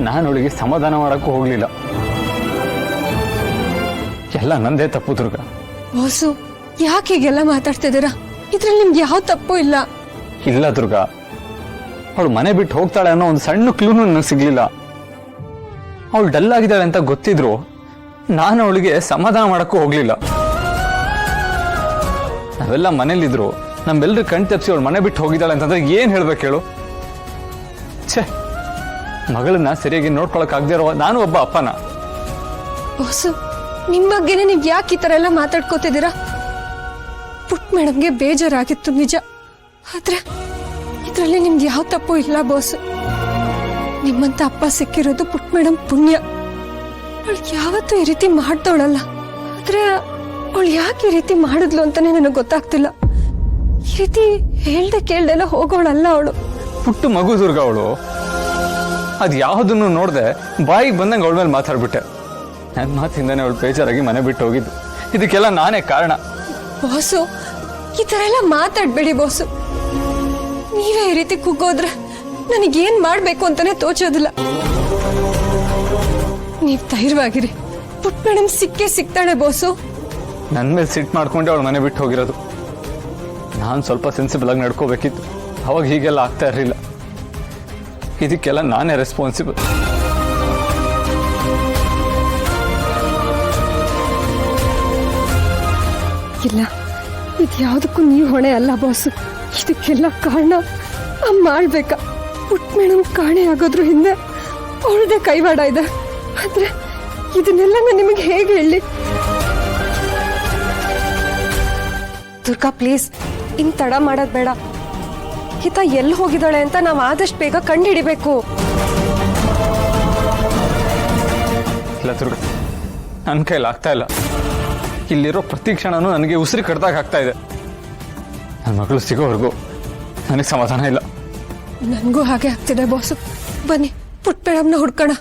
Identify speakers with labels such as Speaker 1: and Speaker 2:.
Speaker 1: ನಾನು ಅವಳಿಗೆ ಸಮಾಧಾನ ಮಾಡೋಕ್ಕೂ ಹೋಗ್ಲಿಲ್ಲ. ಎಲ್ಲ ನಂದೇ ತಪ್ಪು ದುರ್ಗ.
Speaker 2: ಬಾಸು, ಯಾಕೆ ಹೀಗೆಲ್ಲ ಮಾತಾಡ್ತಿದ್ದೀರಾ? ಇದ್ರಲ್ಲಿ ನಿಮ್ಗೆ ಯಾವ ತಪ್ಪು ಇಲ್ಲ.
Speaker 1: ಇಲ್ಲ ದುರ್ಗ, ಅವಳು ಮನೆ ಬಿಟ್ಟು ಹೋಗ್ತಾಳೆ ಅನ್ನೋ ಒಂದು ಸಣ್ಣ ಕ್ಲೂನು ನನಗೆ ಸಿಗ್ಲಿಲ್ಲ. ಅವಳು ಡಲ್ ಆಗಿದ್ದಾಳೆ ಅಂತ ಗೊತ್ತಿದ್ರು ನಾನು ಅವಳಿಗೆ ಸಮಾಧಾನ ಮಾಡಕ್ಕೂ ಹೋಗ್ಲಿಲ್ಲ. ನಾವೆಲ್ಲ ಮನೇಲಿದ್ರು ನಮ್ಮೆಲ್ಲರೂ ಕಣ್ ತಪ್ಪಿಸಿ ಅವಳು ಮನೆ ಬಿಟ್ಟು ಹೋಗಿದ್ದಾಳೆ ಅಂತಂದ್ರೆ ಏನ್ ಹೇಳ್ಬೇಕು ಹೇಳು? ಛೇ, ಮಗಳನ್ನ ಸರಿಯಾಗಿ ನೋಡ್ಕೊಳಕ್ ಆಗದೆ ಇರೋ ನಾನು ಒಬ್ಬ ಅಪ್ಪನ.
Speaker 2: ಬಾಸು, ನಿಮ್ ಬಗ್ಗೆನೆ ನೀವ್ ಯಾಕೆ ಈ ತರ ಎಲ್ಲ ಮಾತಾಡ್ಕೋತಿದ್ದೀರಾ? ಪುಟ್ ಮೇಡಮ್ಗೆ ಬೇಜಾರಾಗಿತ್ತು ನಿಜ, ಆದ್ರೆ ಇದ್ರಲ್ಲಿ ನಿಮ್ಗೆ ಯಾವ ತಪ್ಪು ಇಲ್ಲ ಬಾಸು. ನಿಮ್ಮಂತ ಅಪ್ಪ ಸಿಕ್ಕಿರೋದು ಪುಟ್ ಮೇಡಮ್ ಪುಣ್ಯ. ಅವಳು ಯಾವತ್ತೂ ಈ ರೀತಿ ಮಾಡ್ದವಳಲ್ಲ. ಆದ್ರೆ ಅವಳು ಯಾಕೆ ಈ ರೀತಿ ಮಾಡಿದ್ಲು ಅಂತಾನೆ ನನಗೆ ಗೊತ್ತಾಗ್ತಿಲ್ಲ. ಈ ರೀತಿ ಹೇಳ್ದೆ ಕೇಳ್ದೆಲ್ಲ ಹೋಗೋಳಲ್ಲ ಅವಳು.
Speaker 1: ಪುಟ್ಟು ಮಗು ದುರ್ಗ ಅವಳು. ಅದ್ ಯಾವುದನ್ನು ನೋಡ್ದೆ ಬಾಯಿಗೆ ಬಂದಂಗೆ ಅವಳ ಮೇಲೆ ಮಾತಾಡ್ಬಿಟ್ಟೆ. ನನ್ನ ಮಾತಿಂದಾನೆ ಅವಳು ಬೇಜಾರಾಗಿ ಮನೆ ಬಿಟ್ಟು ಹೋಗಿದ್ದು. ಇದಕ್ಕೆಲ್ಲ ನಾನೇ ಕಾರಣ.
Speaker 2: ಬಾಸು, ಈ ತರ ಎಲ್ಲ ಮಾತಾಡ್ಬೇಡಿ ಬಾಸು. ನೀವೇ ಈ ರೀತಿ ಕುಗ್ಗೋದ್ರೆ ನನಗೇನ್ ಮಾಡ್ಬೇಕು ಅಂತಾನೆ ತೋಚೋದಿಲ್ಲ. ನೀವ್ ಧೈರ್ಯವಾಗಿರಿ, ಪುಟ್ ಮೇಡಮ್ ಸಿಕ್ಕೇ ಸಿಗ್ತಾಳೆ ಬಾಸು.
Speaker 1: ನನ್ನ ಮೇಲೆ ಸಿಟ್ ಮಾಡ್ಕೊಂಡೆ ಅವಳು ಮನೆ ಬಿಟ್ಟು ಹೋಗಿರೋದು. ನಾನು ಸ್ವಲ್ಪ ಸೆನ್ಸಿಬಲ್ ಆಗಿ ನಡ್ಕೋಬೇಕಿತ್ತು, ಅವಾಗ ಹೀಗೆಲ್ಲ ಆಗ್ತಾ ಇರಲಿಲ್ಲ. ಇದಕ್ಕೆಲ್ಲ ನಾನೇ ರೆಸ್ಪಾನ್ಸಿಬಲ್.
Speaker 2: ಇಲ್ಲ, ಇದ್ಯಾವುದಕ್ಕೂ ನೀವು ಹೊಣೆ ಅಲ್ಲ ಬಾಸು. ಇದಕ್ಕೆಲ್ಲ ಕಾರಣ ಮಾಡ್ಬೇಕಾ ಪುಟ್ ಮೇಡಮ್ ಕಾಣೆ ಆಗೋದ್ರ ಹಿಂದೆ ಅವಳದೇ ಕೈವಾಡ ಇದೆ. ಆದ್ರೆ ಇದನ್ನೆಲ್ಲ ನಾನು ನಿಮಗೆ ಹೇಗೆ ಹೇಳಿ? ದುರ್ಗಾ ಪ್ಲೀಸ್, ಇನ್ ತಡ ಮಾಡೋದ್ ಬೇಡ. ಹಿತ ಎಲ್ಲಿ ಹೋಗಿದ್ದಾಳೆ ಅಂತ ನಾವು ಆದಷ್ಟು ಬೇಗ ಕಂಡುಹಿಡಿಬೇಕು.
Speaker 1: ಇಲ್ಲ ದುರ್ಗ, ನನ್ನ ಕೈಲಿ ಆಗ್ತಾ ಇಲ್ಲ. ಇಲ್ಲಿರೋ ಪ್ರತಿ ಕ್ಷಣನೂ ನನಗೆ ಉಸಿರು ಕಡ್ದಾಗ ಆಗ್ತಾ ಇದೆ. ನನ್ನ ಮಗಳು ಸಿಗೋವರೆಗೂ ನನಗೆ ಸಮಾಧಾನ ಇಲ್ಲ.
Speaker 2: ನನಗೂ ಹಾಗೆ ಆಗ್ತಿದೆ ಬಾಸು. ಬನ್ನಿ ಪುಟ್ ಮೇಡಮ್ನ ಹುಡ್ಕೋಣ.